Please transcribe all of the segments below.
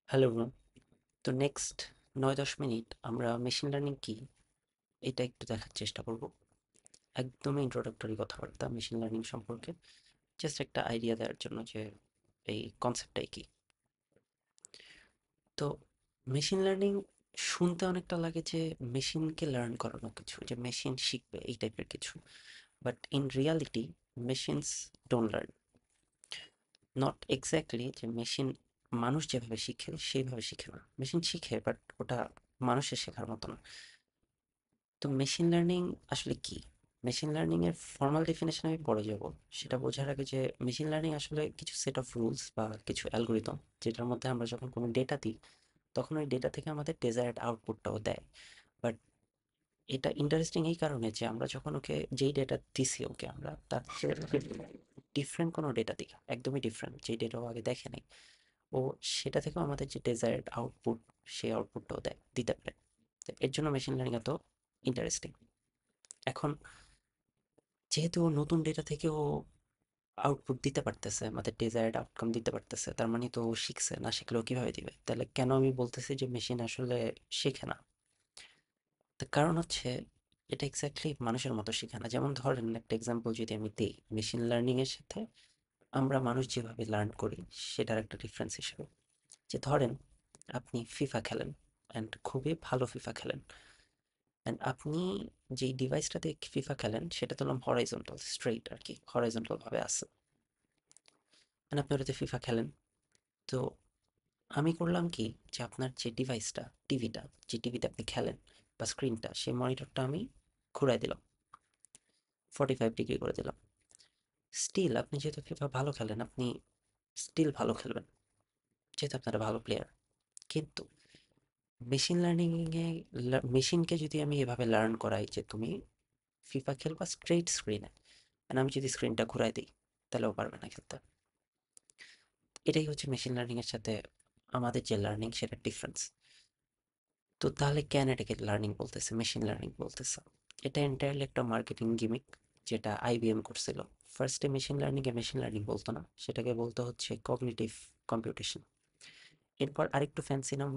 Hello everyone. তো next ৯-১০ minute আমরা machine learning কি এটা একটু দেখার চেষ্টা করব। একদমই ইন্ট্রোডাক্টরি কথাবার্তা মেশিন লার্নিং সম্পর্কে, জাস্ট একটা আইডিয়া দেওয়ার জন্য যে এই কনসেপ্টটাই কি। তো মেশিন লার্নিং শুনতে অনেকটা লাগে যে মেশিনকে লার্ন করানো কিছু, যে মেশিন শিখবে এই টাইপের কিছু, but in reality machines don't learn. Not exactly যে মেশিন মানুষ যেভাবে শিখে সেইভাবে শিখে না। মেশিন শিখে বাট ওটা মানুষের শেখার মতো না। তো মেশিন লার্নিং আসলে কি? মেশিন লার্নিং এর ফর্মাল ডেফিনেশন আমি পরে যাব। সেটা বোঝার আগে যে মেশিন লার্নিং আসলে কিছু সেট অফ রুলস বা কিছু অ্যালগরিদম, যেটার মধ্যে আমরা যখন কোনো ডেটা দিই তখন ওই ডেটা থেকে আমাদের ডেজায়ার্ড আউটপুটটাও দেয়। বাট এটা ইন্টারেস্টিং এই কারণে যে আমরা যখন ওকে যেই ডেটা দিছি ওকে আমরা তার ডিফারেন্ট কোনো ডেটা দিই, একদমই ডিফারেন্ট, যেই ডেটা ও আগে দেখে নাই, ও সেটা থেকেও আমাদের যে ডেজায়ার্ড আউটপুট সেই আউটপুটটাও দিতে পারে। তো এর জন্য মেশিন লার্নিং এত ইন্টারেস্টিং। এখন যেহেতু ও নতুন ডেটা থেকে ও আউটপুট দিতে পারতেছে, আমাদের ডিজায়ার্ড আউটকাম দিতে পারতেছে, তার মানে তো ও শিখছে। না শিখলেও কিভাবে দিবে? তাহলে কেন আমি বলতেছি যে মেশিন আসলে শেখে না? তার কারণ হচ্ছে এটা এক্স্যাক্টলি মানুষের মতো শেখে না। যেমন ধরেন একটা এক্সাম্পল যদি আমি দিই মেশিন লার্নিং এর সাথে আমরা মানুষ যেভাবে লার্ন করি সেটার একটা ডিফারেন্স হিসেবে, যে ধরেন আপনি ফিফা খেলেন অ্যান্ড খুবই ভালো ফিফা খেলেন, অ্যান্ড আপনি যেই ডিভাইসটাতে ফিফা খেলেন সেটা তো হরাইজন্টাল স্ট্রেইট আর কি, হরাইজন্টাল ভাবে আছে, মানে আপনি ওটাতে ফিফা খেলেন। তো আমি করলাম কি, যে আপনার যে ডিভাইসটা, টিভিটা, যে টিভিতে আপনি খেলেন বা স্ক্রিনটা, সেই মনিটরটা আমি ঘুরাই দিলাম, 45 ডিগ্রি করে দিলাম। স্টিল আপনি যেহেতু ফিফা ভালো খেলেন, আপনি স্টিল ভালো খেলবেন, যেহেতু আপনারা ভালো প্লেয়ার। কিন্তু মেশিন লার্নিংয়ে মেশিনকে যদি আমি এভাবে লার্ন করাই যে তুমি ফিফা খেলবা স্ট্রেইট স্ক্রিনে, আমি যদি স্ক্রিনটা ঘুরাই দিই তাহলে ও পারবে না খেলতে। এটাই হচ্ছে মেশিন লার্নিং এর সাথে আমাদের যে লার্নিং সেটার ডিফারেন্স। তো তাহলে কেন এটাকে লার্নিং বলতেছে, মেশিন লার্নিং বলতেছে? এটা এন্টায়ারলি একটা মার্কেটিং গিমিক, যেটা আইবিএম করছিল। ফার্স্টে মেশিন লার্নিং বলতো না, সেটাকে বলতো হচ্ছে কগনিটিভ কম্পিউটেশন। এরপর আরেকটু ফ্যান্সি নাম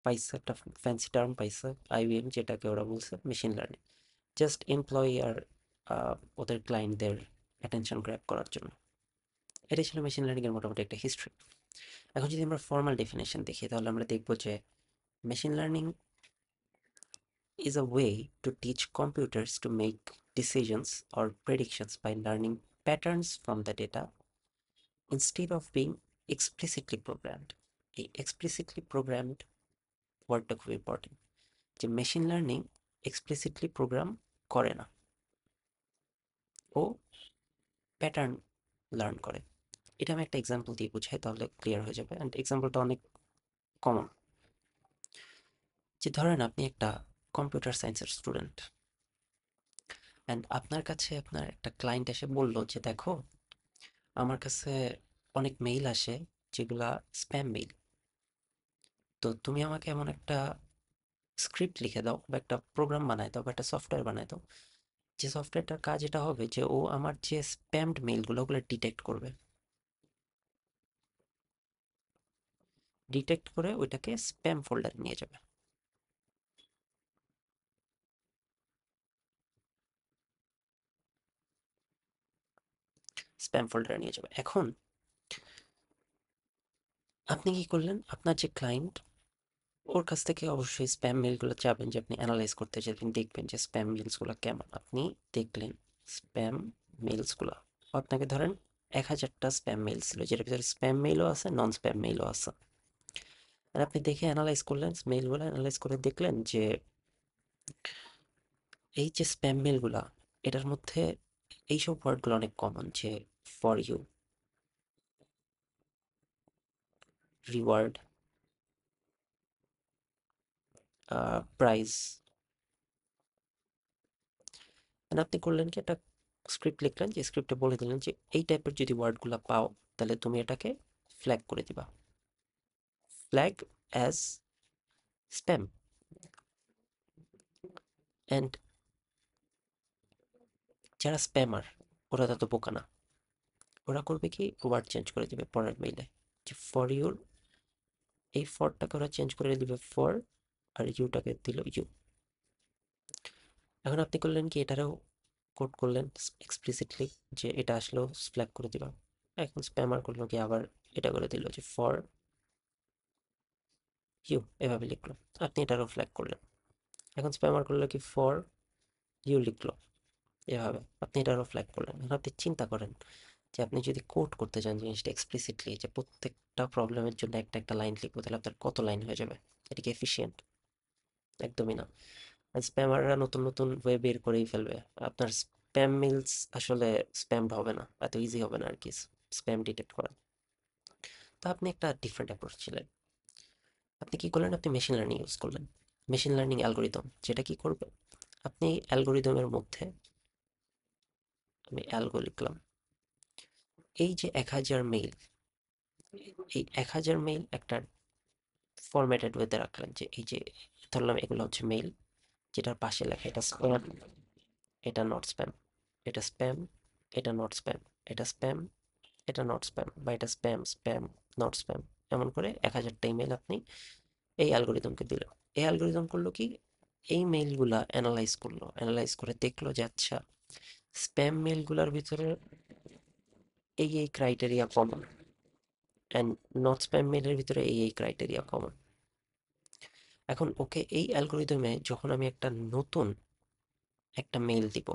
পাইছে, একটা ফ্যান্সি টার্ম পাইছে আইবিএম, যেটাকে ওরা বলছে মেশিন লার্নিং, জাস্ট এমপ্লয়ি আর ওদের ক্লায়েন্টদের অ্যাটেনশন গ্র্যাব করার জন্য। এটাই ছিল মেশিন লার্নিং এর মোটামুটি একটা হিস্ট্রি। এখন যদি আমরা ফর্মাল ডেফিনেশন দেখি তাহলে আমরা দেখব যে machine learning is a way to teach computers to make decisions or predictions by learning patterns from the data instead of being explicitly programmed. এই explicitly programmed ওয়ার্ডটা খুব ইম্পর্টেন্ট, যে মেশিন লার্নিং এক্সপ্লিসিটলি প্রোগ্রাম করে না, ও pattern learn করে। এটা আমি একটা এক্সাম্পল দিয়ে বুঝাই তাহলে ক্লিয়ার হয়ে যাবে, অ্যান্ড এক্সাম্পলটা অনেক কমন। যে ধরেন আপনি একটা কম্পিউটার সায়েন্সের স্টুডেন্ট, অ্যান্ড আপনার কাছে আপনার একটা ক্লায়েন্ট এসে বলল যে দেখো, আমার কাছে অনেক মেইল আসে যেগুলা স্প্যাম মেইল। তো তুমি আমাকে এমন একটা স্ক্রিপ্ট লিখে দাও বা একটা প্রোগ্রাম বানায় দাও বা একটা সফটওয়্যার বানায় দাও, যে সফটওয়্যারটার কাজ এটা হবে যে ও আমার যে স্প্যামড মেইলগুলো ওগুলো ডিটেক্ট করবে, ডিটেক্ট করে ওইটাকে স্প্যাম ফোল্ডারে নিয়ে যাবে। স্প্যাম ফোল্ডারে নিয়ে যাবে। এখন আপনি কি করলেন, আপনার যে ক্লায়েন্ট ওর কাছ থেকে অবশ্যই স্প্যাম মেইলগুলো চাবেন, যে আপনি অ্যানালাইজ করতে চাইবেন, দেখবেন যে স্প্যাম মেইলসগুলো কেমন। আপনি দেখলেন স্প্যাম মেইলসগুলো, আপনাকে ধরেন ১,০০০টা স্প্যাম মেইল ছিল, যেটার ভিতরে স্প্যাম মেইলও আছে, নন স্প্যাম মেইলও আছে। আর আপনি দেখে অ্যানালাইজ করলেন, মেইলগুলো অ্যানালাইজ করে দেখলেন যে এই যে স্প্যাম মেইলগুলা, এটার মধ্যে এইসব ওয়ার্ডগুলো অনেক কমন, যে ফর ইউ, রিওয়ার্ড, প্রাইজ। মানে আপনি করলেন কি, একটা স্ক্রিপ্ট লিখলেন, যে স্ক্রিপ্টে বলে দিলেন যে এই টাইপের যদি ওয়ার্ডগুলো পাও তাহলে তুমি এটাকে ফ্ল্যাগ করে দিবা, ফ্ল্যাগ অ্যাজ স্প্যাম। অ্যান্ড যারা স্প্যামার ওরা তত বোকা না, ওরা করবে কি, ওয়ার্ড চেঞ্জ করে দিবে পরের মেইলে, যে ফর ইউর এই ফরটাকে ওরা চেঞ্জ করে দিবে ফর, আর ইউটাকে দিল ইউ। এখন আপনি করলেন কি, এটারও কোড করলেন এক্সপ্লিসিটলি যে এটা আসলেও ফ্ল্যাগ করে দিল। এখন স্প্যামার করলো কি আবার এটা করে দিল যে ফর ইউ, এভাবে লিখলো। আপনি এটারও ফ্ল্যাগ করলেন। এখন স্প্যামার করলো কি ফর ইউ লিখলো এভাবে, আপনি এটারও ফ্ল্যাগ করলেন। এখন আপনি চিন্তা করেন যে আপনি যদি কোড করতে চান জিনিসটা এক্সপ্লিসিটলি, যে প্রত্যেকটা প্রবলেমের জন্য একটা একটা লাইন লিখবো, তাহলে আপনার কত লাইন হয়ে যাবে? এটা কি এফিসিয়েন্ট? একদমই না। স্প্যামাররা নতুন নতুন ওয়ে বের করেই ফেলবে। আপনার স্প্যাম মেলস আসলে স্প্যামড হবে না, এত ইজি হবে না আর কি স্প্যাম ডিটেক্ট করা। তো আপনি একটা ডিফারেন্ট অ্যাপ্রোচ ছিলেন। আপনি কি করলেন? আপনি মেশিন লার্নিং ইউজ করলেন। মেশিন লার্নিং অ্যালগোরিদম যেটা কি করবে, আপনি অ্যালগোরিদমের মধ্যে, আমি অ্যালগো লিখলাম, এই যে 1000 মেইল, এই 1000 মেইল একটা ফরম্যাটেড ওয়েতে রাখলেন, যে এই যে ধরলাম এগুলো হচ্ছে মেইল, যেটার পাশে লেখা এটা স্প্যাম, এটা নট স্প্যাম, এটা স্প্যাম, এটা নট স্প্যাম, এটা স্প্যাম, এটা নট স্প্যাম, বা এটা স্প্যাম স্প্যাম নট স্প্যাম, এমন করে 1000টা ইমেল আপনি এই অ্যালগোরিদমকে দিল। এই অ্যালগোরিদম করলো কি, এই মেইলগুলা অ্যানালাইজ করলো, অ্যানালাইজ করে দেখলো যে আচ্ছা স্প্যাম মেইলগুলোর ভিতরে এই criteria common, and not spam মেইলের ভিতরে এই ক্রাইটেরিয়া কমন। এখন ওকে এই অ্যালগোরিদমে যখন আমি একটা নতুন একটা মেইল দিব,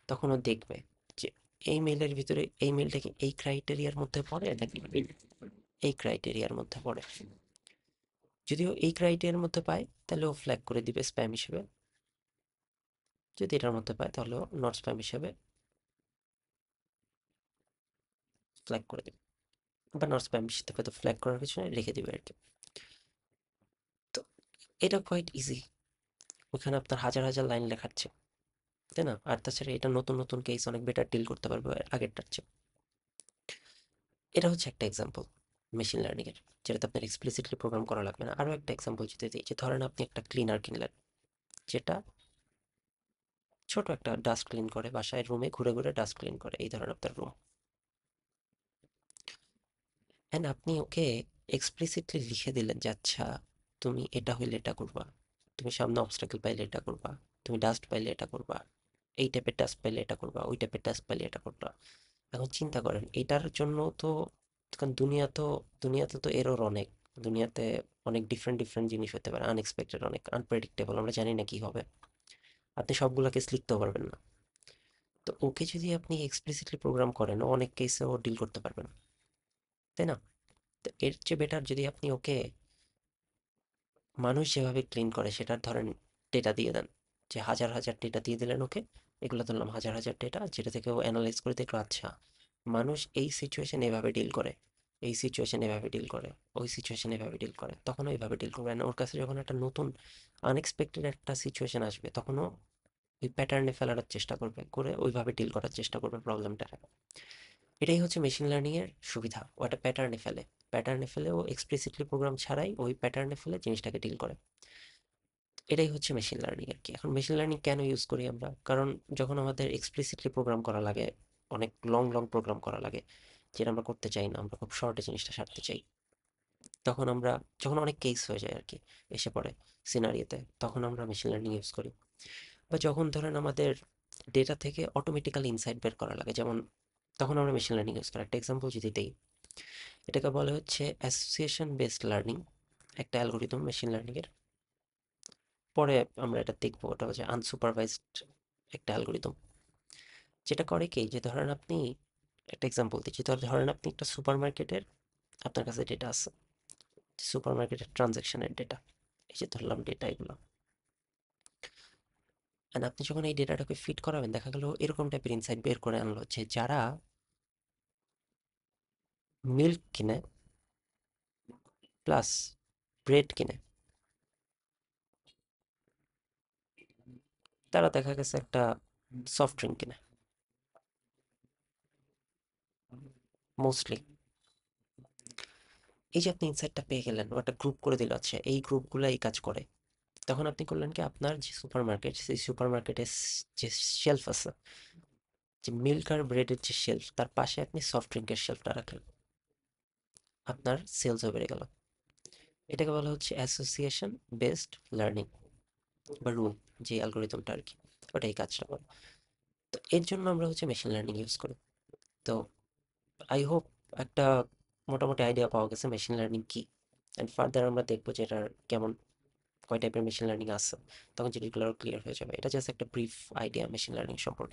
তখন ও দেখবে যে এই মেইলের ভিতরে এই মেইলটা কি এই ক্রাইটেরিয়ার মধ্যে পড়ে নাকি এই ক্রাইটেরিয়ার মধ্যে পড়ে। যদিও এই ক্রাইটেরিয়ার মধ্যে পায় তাহলে ও ফ্ল্যাগ করে দিবে স্প্যাম হিসেবে, যদি এটার মধ্যে পায় তাহলে ও নট স্প্যাম হিসেবে ফ্ল্যাগ করে দিবে, বা নট স্প্যাম হিসেবে তো ফ্ল্যাগ করার পিছনে রেখে দিবে আর কি। তো এটা কোয়াইট ইজি, ওখানে আপনার হাজার হাজার লাইন লেখাচ্ছে, তাই না? আর তাছাড়া এটা নতুন নতুন কেস অনেক বেটার ডিল করতে পারবে আগেরটার চেয়ে। এটা হচ্ছে একটা এক্সাম্পল মেশিন লার্নিং এর, যেটাতে আপনার এক্সপ্লিসিটলি প্রোগ্রাম করা লাগবে না। আরো একটা এক্সাম্পল যদি দিই, যে ধরেন আপনি একটা ক্লিনার কিনলেন, যেটা ছোট একটা ডাস্ট ক্লিন করে, বাসায় রুমে ঘুরে ঘুরে ডাস্ট ক্লিন করে, এই ধরেন আপনার রুম। অ্যান্ড আপনি ওকে এক্সপ্লিসিটলি লিখে দিলেন যে আচ্ছা তুমি এটা হইলে এটা করবা, তুমি সামনে অবস্টাকেল পাইলে এটা করবা, তুমি ডাস্ট পাইলে এটা করবা, এই টাইপের ডাস্ট পাইলে এটা করবা, ওই টাইপের ডাস্ট পাইলে এটা করবা। এখন চিন্তা করেন এটার জন্য তো, কারণ দুনিয়াতে তো এরর অনেক, দুনিয়াতে অনেক ডিফারেন্ট ডিফারেন্ট জিনিস হতে পারে, আনএক্সপেক্টেড, অনেক আনপ্রেডিক্টেবল, আমরা জানি না কি হবে। আপনি সবগুলা কেস লিখতেও পারবেন না। তো ওকে যদি আপনি এক্সপ্লিসিটলি প্রোগ্রাম করেন, ও অনেক কেসে ও ডিল করতে পারবেন, তাই না? তো এর চেয়ে বেটার যদি আপনি ওকে মানুষ যেভাবে ক্লিন করে সেটার ধরেন ডেটা দিয়ে দেন, যে হাজার হাজার ডেটা দিয়ে দিলেন ওকে, এগুলো ধরলাম হাজার হাজার ডেটা, যেটা থেকে ও অ্যানালাইজ করে দেখলো আচ্ছা মানুষ এই সিচুয়েশন এভাবে ডিল করে, এই সিচুয়েশন এভাবে ডিল করে, ওই সিচুয়েশন এভাবে ডিল করে, তখন ওইভাবে ডিল করবে না। ওর কাছে যখন একটা নতুন আনএক্সপেক্টেড একটা সিচুয়েশন আসবে, তখনও ওই প্যাটার্নে ফেলার চেষ্টা করবে, করে ওইভাবে ডিল করার চেষ্টা করবে প্রবলেমটা। এটাই হচ্ছে মেশিন লার্নিং এর সুবিধা, ও একটা প্যাটার্নে ফেলে, প্যাটার্নে ফেলে ও এক্সপ্লিসিটলি প্রোগ্রাম ছাড়াই ওই প্যাটার্নে ফেলে জিনিসটাকে ডিল করে। এটাই হচ্ছে মেশিন লার্নিং আর কি। এখন মেশিন লার্নিং কেন ইউজ করি আমরা? কারণ যখন আমাদের এক্সপ্লিসিটলি প্রোগ্রাম করা লাগে, অনেক লং লং প্রোগ্রাম করা লাগে, যেটা আমরা করতে চাই না, আমরা খুব শর্টে জিনিসটা সারতে চাই, তখন আমরা, যখন অনেক কেস হয়ে যায় আর কি, এসে পড়ে সিনারিওতে, তখন আমরা মেশিন লার্নিং ইউজ করি। বা যখন ধরেন আমাদের ডেটা থেকে অটোমেটিক্যালি ইনসাইট বের করা লাগে, যেমন তখন আমরা মেশিন লার্নিং ইউজ করি। একটা এক্সাম্পল যদি দিই, এটাকে বলা হচ্ছে অ্যাসোসিয়েশন বেসড লার্নিং, একটা অ্যালগোরিদম মেশিন লার্নিং এর। পরে আমরা এটা দেখবো, ওটা হচ্ছে আনসুপারভাইজড একটা অ্যালগোরিদম, যেটা করে কি, যে ধরেন আপনি, একটা এক্সাম্পল দিচ্ছি, ধরেন আপনি একটা সুপার মার্কেটের, আপনার কাছে ডেটা আছে, সুপার মার্কেটের ট্রানজ্যাকশনের ডেটা, এই যে ধরলাম ডেটা এগুলো, and আপনি যখন এই ডেটাটাকে ফিট করাবেন, দেখা গেল এরকম টাইপের ইনসাইট বের করে আনলো যে যারা মিল্ক কিনে প্লাস ব্রেড কিনে, তারা দেখা গেছে একটা সফট ড্রিঙ্ক কিনে মোস্টলি। এই যে আপনি ইনসাইটটা পেয়ে গেলেন, ও একটা গ্রুপ করে দিল, আচ্ছা এই গ্রুপগুলো এই কাজ করে। তখন আপনি করলেন কি, আপনার যে সুপার মার্কেট, সেই সুপার মার্কেটের যে শেলফ আছে, যে মিল্ক আর ব্রেডের যে শেলফ, তার পাশে আপনি সফট ড্রিঙ্কের শেলফটা রাখলেন। আপনার সেলসও বেড়ে গেল। এটাকে বলা হচ্ছে অ্যাসোসিয়েশন বেসড লার্নিং বা রুল, যে অ্যালগোরিদমটা আর কি, ওটা এই কাজটা করে। তো এর জন্য আমরা হচ্ছে মেশিন লার্নিং ইউজ করি। তো আই হোপ একটা মোটামুটি আইডিয়া পাওয়া গেছে মেশিন লার্নিং কি। অ্যান্ড ফার্দার আমরা দেখবো যে এটার কেমন, কয় টাইপের মেশিন লার্নিং আছে, তখন জিনিসগুলো ক্লিয়ার হয়ে যাবে। এটা জাস্ট একটা ব্রিফ আইডিয়া মেশিন লার্নিং সম্পর্কে।